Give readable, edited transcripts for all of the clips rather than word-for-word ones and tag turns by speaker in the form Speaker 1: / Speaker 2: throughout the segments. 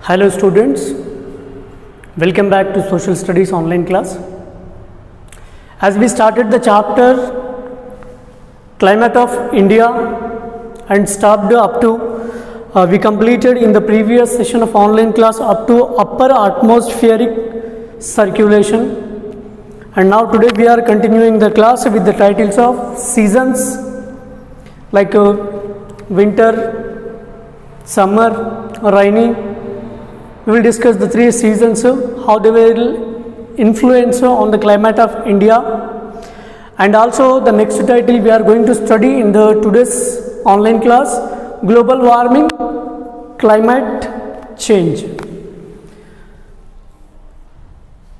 Speaker 1: Hello students, welcome back to Social Studies online class. As we started the chapter Climate of India and stopped up to we completed in the previous session of online class up to upper atmospheric circulation, and now today we are continuing the class with the titles of seasons like winter, summer, rainy. We will discuss the three seasons, how they will influence on the climate of India, and also the next title we are going to study in the today's online class, global warming, climate change.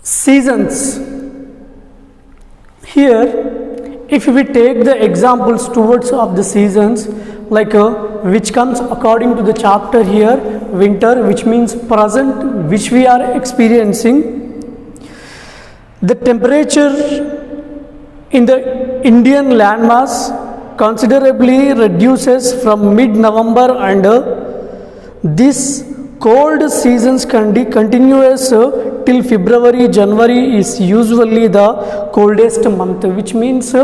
Speaker 1: Seasons. Here if we take the examples towards of the seasons, like which comes according to the chapter here, winter, which means present, which we are experiencing. The temperature in the Indian landmass considerably reduces from mid-November, and this cold seasons continuous till February. January is usually the coldest month, which means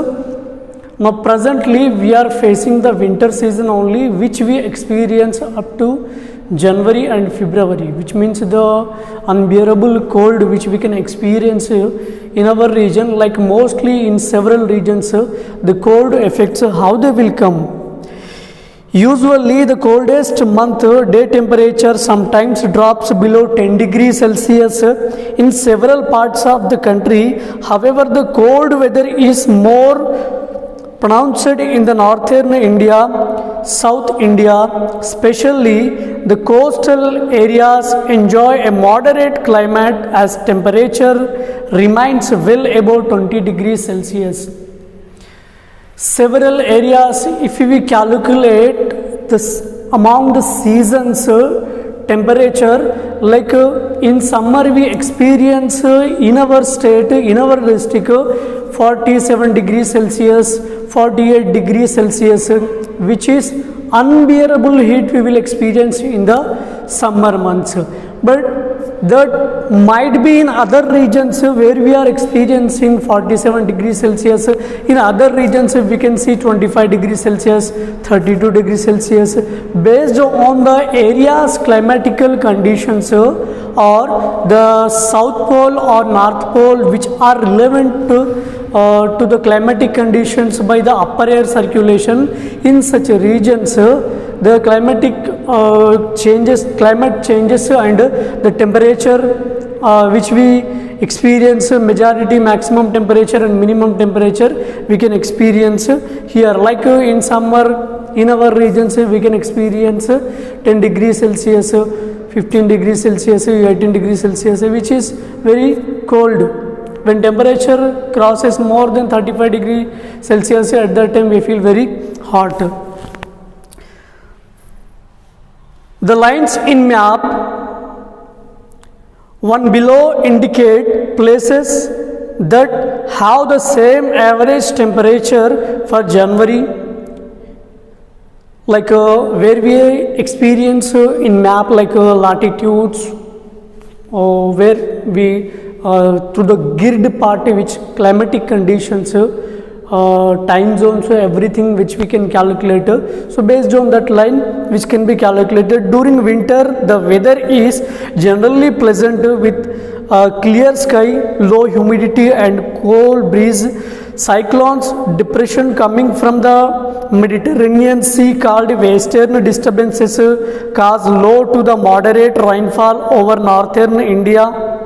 Speaker 1: now presently we are facing the winter season only, which we experience up to January and February, which means the unbearable cold which we can experience in our region, like mostly in several regions, the cold affects how they will come. Usually the coldest month day temperature sometimes drops below 10 degrees Celsius in several parts of the country. However, the cold weather is more pronounced in the northern India, South India, especially the coastal areas enjoy a moderate climate as temperature remains well above 20 degrees Celsius. Several areas, if we calculate this among the seasons temperature, like in summer we experience in our state, in our district, 47 degrees Celsius, 48 degrees Celsius, which is unbearable heat we will experience in the summer months. But that might be in other regions where we are experiencing 47 degrees Celsius. In other regions we can see 25 degrees Celsius, 32 degrees Celsius. Based on the area's climatical conditions or the South Pole or North Pole, which are relevant to the climatic conditions by the upper air circulation in such regions, the climate changes and the temperature which we experience, majority maximum temperature and minimum temperature we can experience here. Like in summer in our regions we can experience 10 degrees Celsius, 15 degrees Celsius, 18 degrees Celsius, which is very cold. When temperature crosses more than 35 degrees Celsius, at that time we feel very hot. The lines in map one below indicate places that have the same average temperature for January, like where we experience in map, like latitudes, where we to the grid part, which climatic conditions, time zones, everything which we can calculate. So based on that line which can be calculated, during winter the weather is generally pleasant with clear sky, low humidity and cold breeze. Cyclones, depression coming from the Mediterranean Sea called western disturbances, cause low to the moderate rainfall over northern India.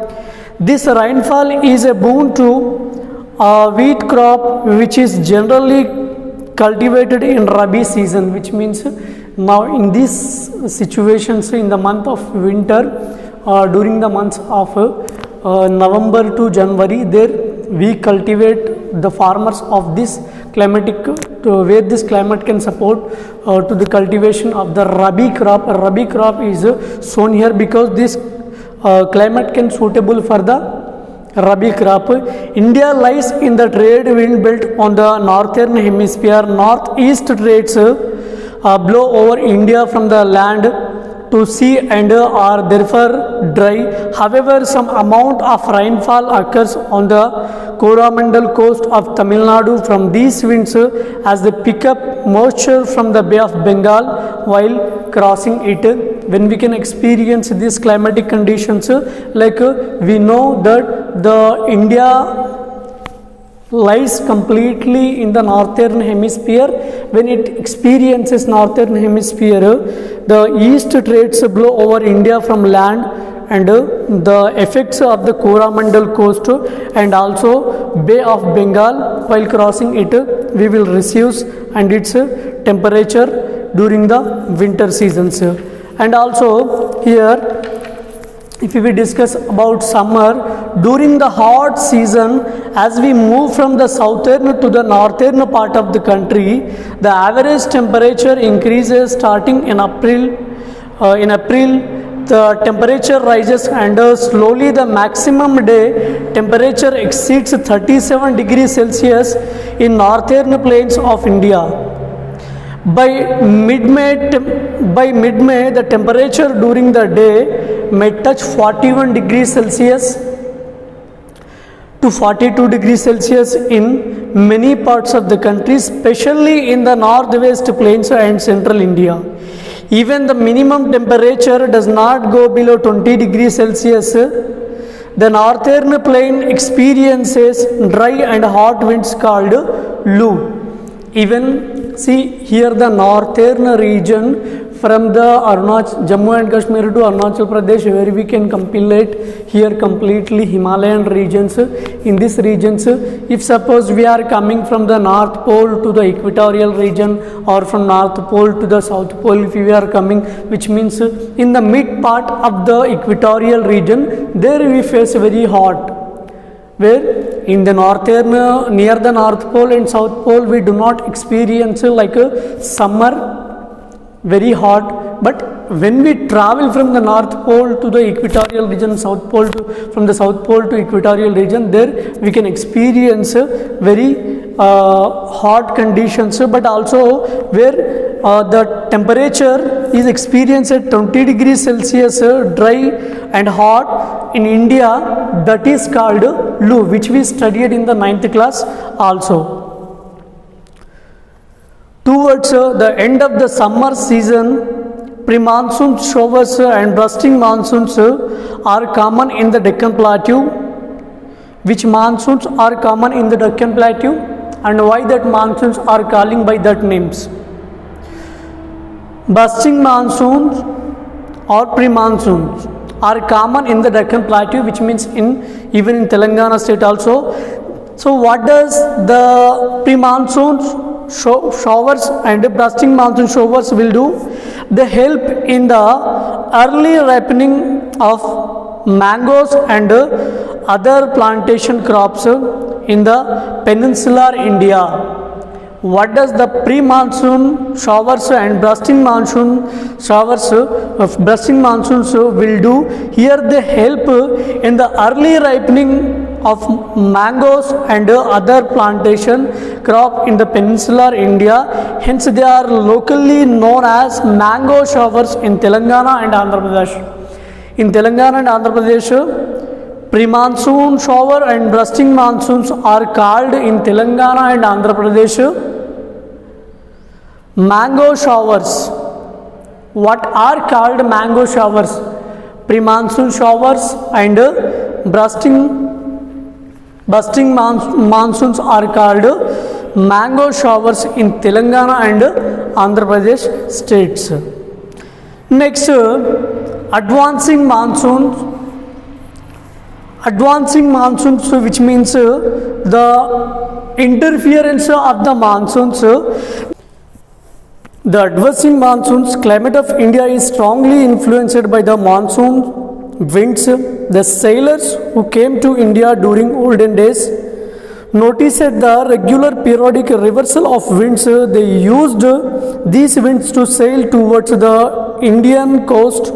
Speaker 1: This rainfall is a boon to wheat crop, which is generally cultivated in Rabi season, which means now in these situations in the month of winter, during the months of November to January, there we cultivate, the farmers of this climatic where this climate can support to the cultivation of the Rabi crop. Rabi crop is shown here because this climate can suitable for the Rabi crop. India lies in the trade wind belt on the northern hemisphere. Northeast trades blow over India from the land to sea and are therefore dry. However, some amount of rainfall occurs on the Coromandel coast of Tamil Nadu from these winds as they pick up moisture from the Bay of Bengal while crossing it. When we can experience these climatic conditions, like we know that the India lies completely in the northern hemisphere. When it experiences northern hemisphere, the east trades blow over India from land, and the effects of the Coromandel coast and also Bay of Bengal while crossing it we will receive, and its temperature during the winter seasons. And also here, if we discuss about summer, during the hot season, as we move from the southern to the northern part of the country, the average temperature increases starting in April. The temperature rises, and slowly the maximum day temperature exceeds 37 degrees Celsius in northern plains of India. By mid-May, the temperature during the day may touch 41 degrees Celsius to 42 degrees Celsius in many parts of the country, especially in the northwest plains and central India. Even the minimum temperature does not go below 20 degrees Celsius. The northern plain experiences dry and hot winds called Lu. Even see here the northern region from the Jammu and Kashmir to Arunachal Pradesh, where we can compilate here completely Himalayan regions. In these regions, if suppose we are coming from the North Pole to the equatorial region, or from North Pole to the South Pole, if we are coming, which means in the mid part of the equatorial region, there we face very hot. Where in the northern, near the North Pole and South Pole, we do not experience like a summer very hot, but when we travel from the North Pole to the equatorial region, South Pole from the South Pole to equatorial region, there we can experience very hot conditions, but also where the temperature is experienced at 20 degrees Celsius, dry and hot in India, that is called Lu, which we studied in the 9th class also. Towards the end of the summer season, pre-monsoon showers and bursting monsoons are common in the Deccan Plateau. Which monsoons are common in the Deccan Plateau, and why that monsoons are calling by that names? Bursting monsoons or pre-monsoons are common in the Deccan Plateau, which means even in Telangana state also. So what does the pre-monsoons showers and bursting monsoon showers will do? They help in the early ripening of mangoes and other plantation crops in the peninsular India. What does the pre-monsoon showers and bursting monsoon showers bursting monsoons will do? Here they help in the early ripening of mangoes and other plantation crop in the peninsular India. Hence they are locally known as mango showers in Telangana and Andhra Pradesh. In Telangana and Andhra Pradesh, pre-monsoon shower and bursting monsoons are called in Telangana and Andhra Pradesh mango showers. What are called mango showers? Pre-monsoon showers and bursting monsoons are called mango showers in Telangana and Andhra Pradesh states. Next, advancing monsoons. Advancing monsoons, which means the interference of the monsoons. The advancing monsoons climate of India is strongly influenced by the monsoon winds. The sailors who came to India during olden days noticed the regular periodic reversal of winds. They used these winds to sail towards the Indian coast.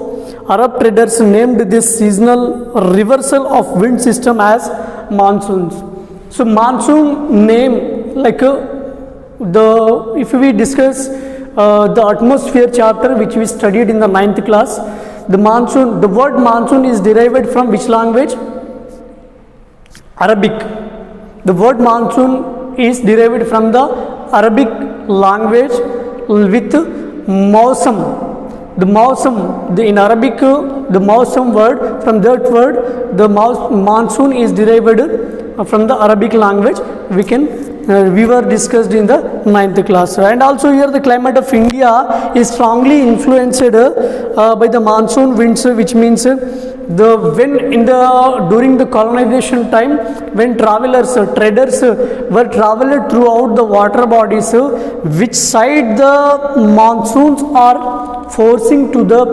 Speaker 1: Arab traders named this seasonal reversal of wind system as monsoons. So monsoon name, like if we discuss the atmosphere chapter which we studied in the 9th class. The monsoon, the word monsoon is derived from which language? Arabic. The word monsoon is derived from the Arabic language with mausam. The mausam, in Arabic, the mausam word, from that word, the monsoon is derived from the Arabic language. We were discussed in the 9th class. And also here the climate of India is strongly influenced by the monsoon winds, which means during the colonization time, when traders were traveled throughout the water bodies, which side the monsoons are forcing to the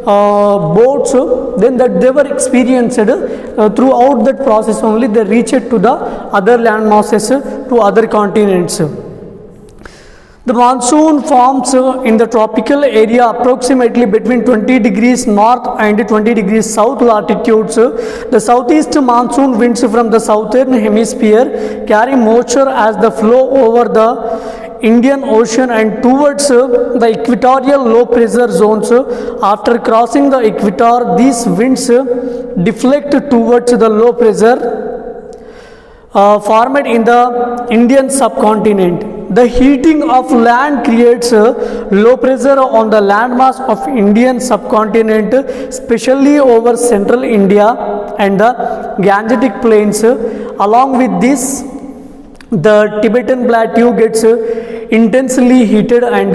Speaker 1: boats, then that they were experienced throughout that process only they reached to the other land masses, to other continents. The monsoon forms in the tropical area approximately between 20 degrees north and 20 degrees south latitudes. The southeast monsoon winds from the southern hemisphere carry moisture as the flow over the Indian Ocean and towards the equatorial low pressure zones. After crossing the equator, these winds deflect towards the low pressure formed in the Indian subcontinent. The heating of land creates low pressure on the landmass of Indian subcontinent, especially over central India and the Gangetic plains. Along with this, the Tibetan plateau gets intensely heated and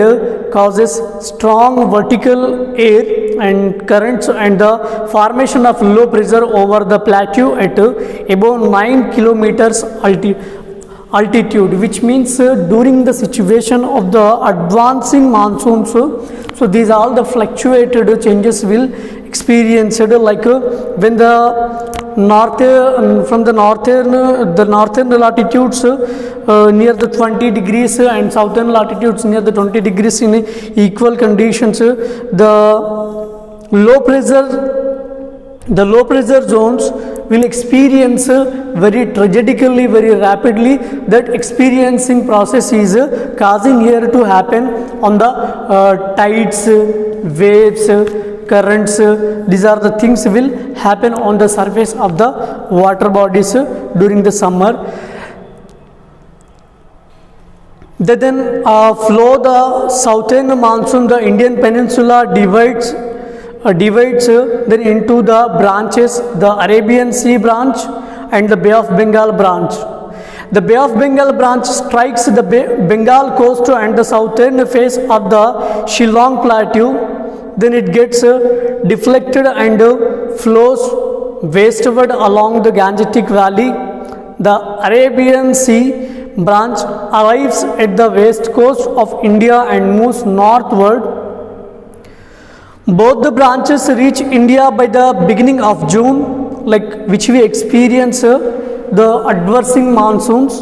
Speaker 1: causes strong vertical air and currents and the formation of low pressure over the plateau at about 9 kilometers altitude, which means during the situation of the advancing monsoons, so these all the fluctuated changes will experienced, like when the from the northern latitudes near the 20 degrees and southern latitudes near the 20 degrees in equal conditions, the low pressure zones will experience very tragically, very rapidly. That experiencing process is causing here to happen on the tides, waves, currents. These are the things will happen on the surface of the water bodies during the summer. They then flow the southern monsoon. The Indian peninsula divides then into the branches, the Arabian Sea branch and the Bay of Bengal branch. The Bay of Bengal branch strikes the Bengal coast and the southern face of the Shillong plateau. Then it gets deflected and flows westward along the Gangetic valley. The Arabian Sea branch arrives at the west coast of India and moves northward. Both the branches reach India by the beginning of June, like which we experience the adversing monsoons,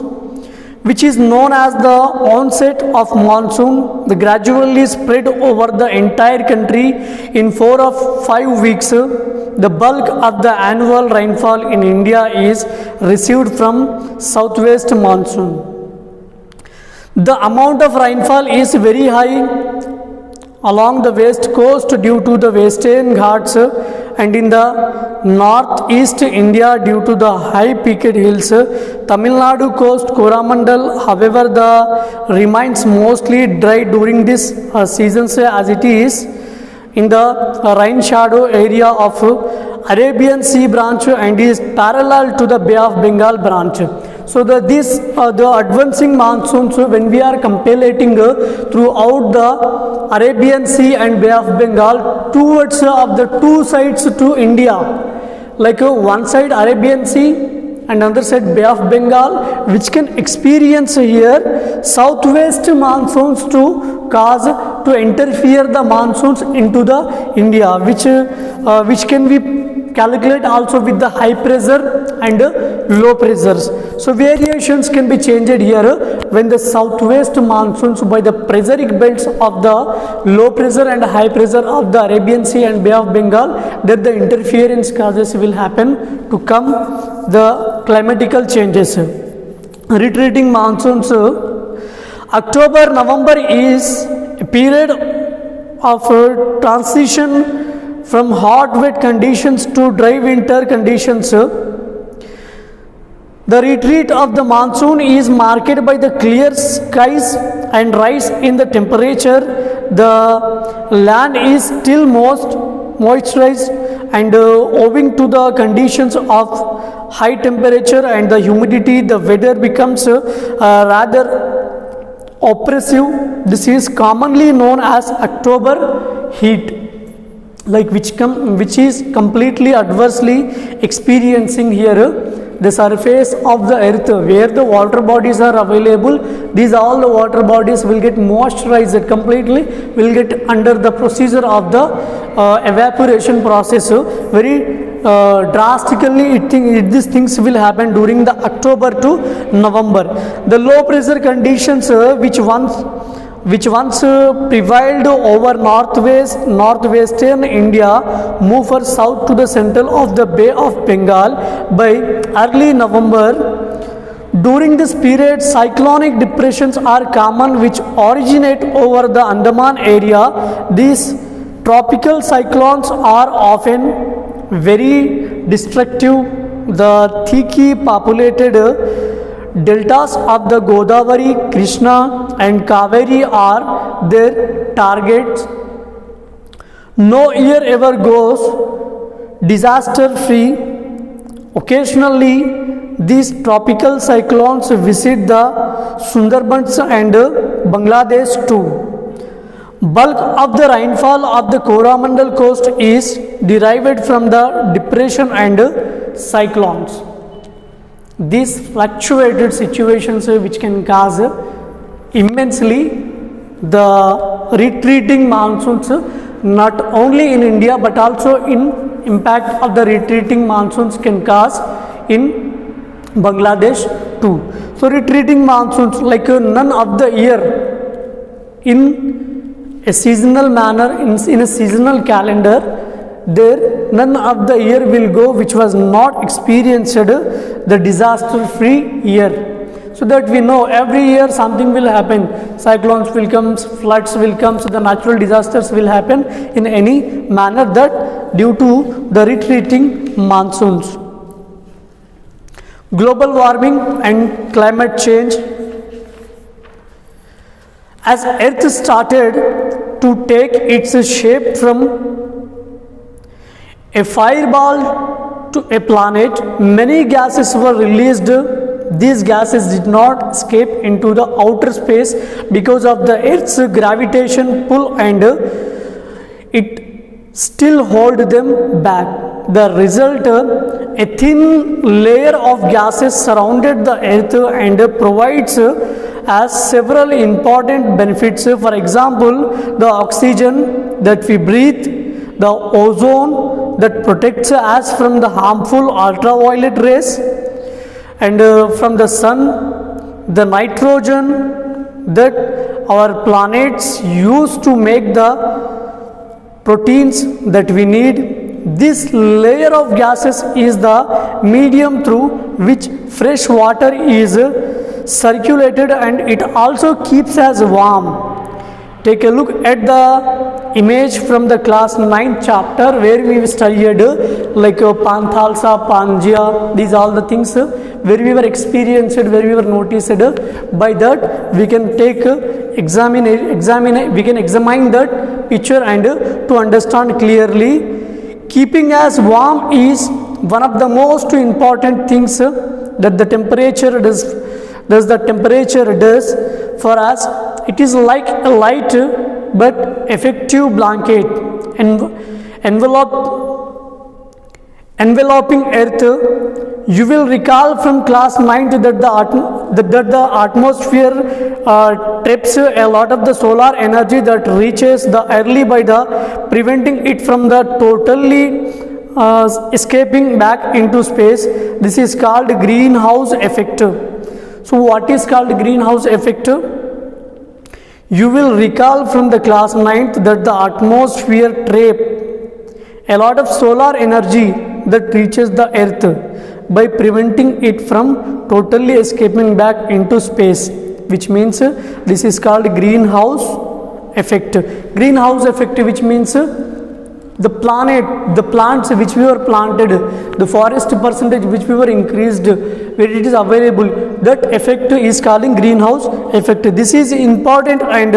Speaker 1: which is known as the onset of monsoon. They gradually spread over the entire country in 4 or 5 weeks. The bulk of the annual rainfall in India is received from southwest monsoon. The amount of rainfall is very high along the west coast due to the western Ghats and in the northeast India due to the high peaked hills. Tamil Nadu coast, Coromandel, however, the remains mostly dry during this seasons as it is in the rain shadow area of Arabian Sea branch and is parallel to the Bay of Bengal branch. So the advancing monsoons, when we are comparing throughout the Arabian Sea and Bay of Bengal towards of the two sides to India, like one side Arabian Sea and another side Bay of Bengal, which can experience here southwest monsoons to cause to interfere the monsoons into the India, which can be calculate also with the high pressure and low pressures. So variations can be changed here when the southwest monsoons by the pressuric belts of the low pressure and high pressure of the Arabian Sea and Bay of Bengal, that the interference causes will happen to come the climatical changes. Retreating monsoons. October, November is a period of transition from hot wet conditions to dry winter conditions. The retreat of the monsoon is marked by the clear skies and rise in the temperature. The land is still most moisturized and owing to the conditions of high temperature and the humidity, the weather becomes rather oppressive. This is commonly known as October heat, like which is completely adversely experiencing here the surface of the earth where the water bodies are available. These all the water bodies will get moisturized completely, will get under the procedure of the evaporation process. Very drastically these things will happen during the October to November. The low pressure conditions which once prevailed over northwestern India move south to the center of the Bay of Bengal by early November. During this period, cyclonic depressions are common which originate over the Andaman area. These tropical cyclones are often very destructive. The thickly populated deltas of the Godavari, Krishna and Kaveri are their targets. No year ever goes disaster free. Occasionally these tropical cyclones visit the Sundarbans and Bangladesh too. Bulk of the rainfall of the Coromandel coast is derived from the depression and cyclones. These fluctuated situations which can cause immensely the retreating monsoons, not only in India but also in impact of the retreating monsoons can cause in Bangladesh too. So retreating monsoons, like none of the year in a seasonal manner, in a seasonal calendar, there none of the year will go which was not experienced the disaster free year. So that we know every year something will happen, cyclones will come, floods will come, so the natural disasters will happen in any manner that due to the retreating monsoons. Global warming and climate change. As earth started to take its shape from a fireball to a planet, many gases were released. These gases did not escape into the outer space because of the earth's gravitation pull and it still hold them back. The result, a thin layer of gases surrounded the earth and provides as several important benefits. For example, the oxygen that we breathe, the ozone that protects us from the harmful ultraviolet rays and from the sun, the nitrogen that our planets use to make the proteins that we need. This layer of gases is the medium through which fresh water is circulated and it also keeps us warm. Take a look at the image from the class 9th chapter where we studied like Panthalsa, Pangea, these all the things where we were experienced, where we were noticed. By that we can take we can examine that picture and to understand clearly. Keeping us warm is one of the most important things that the temperature does for us. It is like a light but effective blanket enveloping earth. You will recall from class 9 that the atmosphere traps a lot of the solar energy that reaches the early by the preventing it from the totally escaping back into space. This is called greenhouse effect. So what is called greenhouse effect? You will recall from the class 9th that the atmosphere trap a lot of solar energy that reaches the earth by preventing it from totally escaping back into space, which means this is called greenhouse effect. Greenhouse effect, which means the plants which we were planted, the forest percentage which we were increased, where it is available, that effect is calling greenhouse effect. This is important and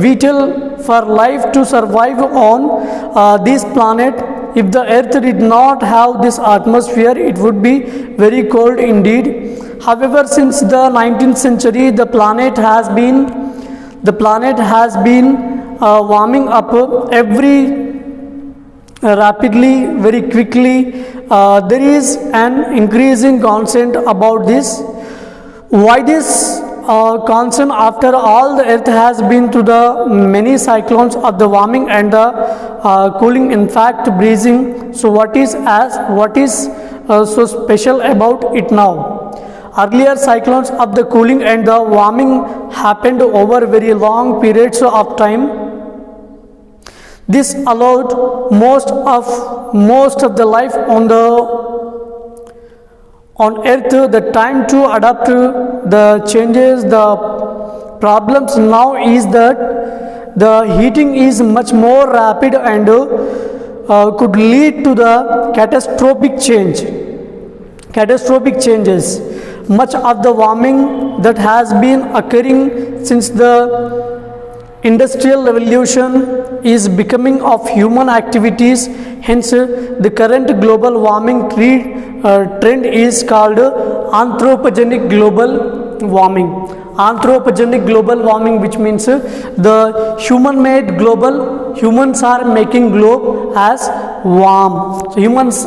Speaker 1: vital for life to survive on this planet. If the earth did not have this atmosphere, it would be very cold indeed. However, since the 19th century, the planet has been warming up rapidly, very quickly. There is an increasing concern about this. Why this concern? After all, the earth has been through the many cyclones of the warming and the cooling, in fact breezing. So what is so special about it now? Earlier cyclones of the cooling and the warming happened over very long periods of time. This allowed most of the life on earth the time to adapt to the changes. The problems now is that the heating is much more rapid and could lead to the catastrophic changes. Much of the warming that has been occurring since the Industrial revolution is becoming of human activities. Hence, the current global warming trend is called anthropogenic global warming. Anthropogenic global warming, which means the human-made global, humans are making globe as warm. So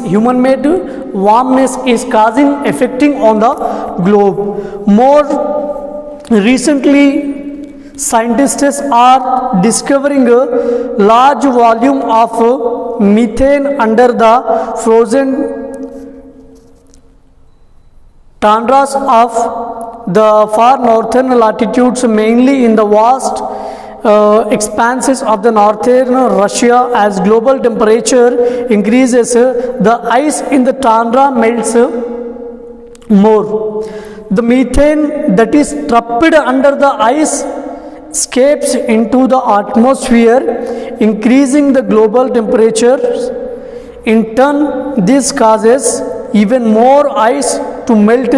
Speaker 1: human-made warmness is affecting on the globe. More recently, scientists are discovering a large volume of methane under the frozen tundras of the far northern latitudes, mainly in the vast expanses of the northern Russia. As global temperature increases, the ice in the tundra melts more. The methane that is trapped under the ice escapes into the atmosphere, increasing the global temperatures. In turn, this causes even more ice to melt,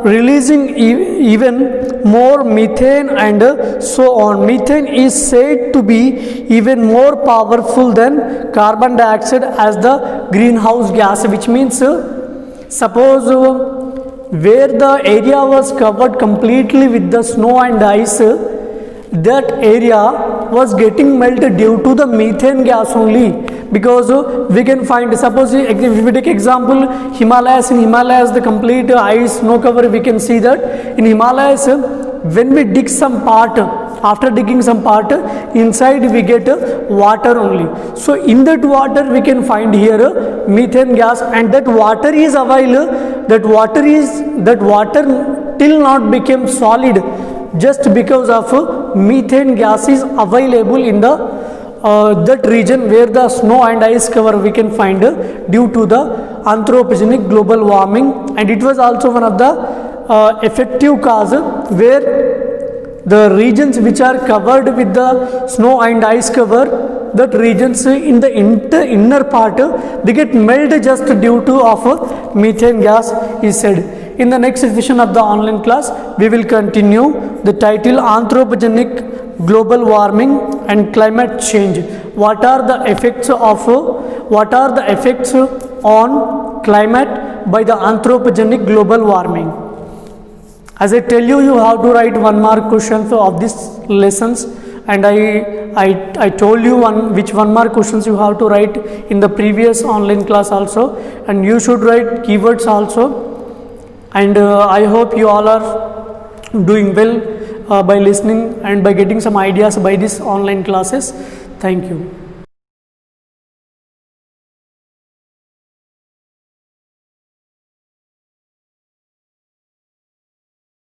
Speaker 1: releasing even more methane and so on. Methane is said to be even more powerful than carbon dioxide as the greenhouse gas, which means suppose where the area was covered completely with the snow and ice, that area was getting melted due to the methane gas only, because we can find, suppose if we take example Himalayas. In Himalayas, the complete ice, snow cover, we can see that in Himalayas when we dig some part, after digging some part, inside we get water only. So in that water we can find here methane gas, and that water is available, that water till not became solid just because of methane gas is available in the that region where the snow and ice cover we can find due to the anthropogenic global warming. And it was also one of the effective cause where the regions which are covered with the snow and ice cover, that regions in the inner part they get melted just due to of methane gas is said. In the next session of the online class, we will continue the title Anthropogenic Global Warming and Climate Change. What are the effects on climate by the anthropogenic global warming? As I tell you, you have to write 1 mark questions of these lessons, and I told you which 1 mark questions you have to write in the previous online class also, and you should write keywords also. And I hope you all are doing well by listening and by getting some ideas by these online classes. Thank you.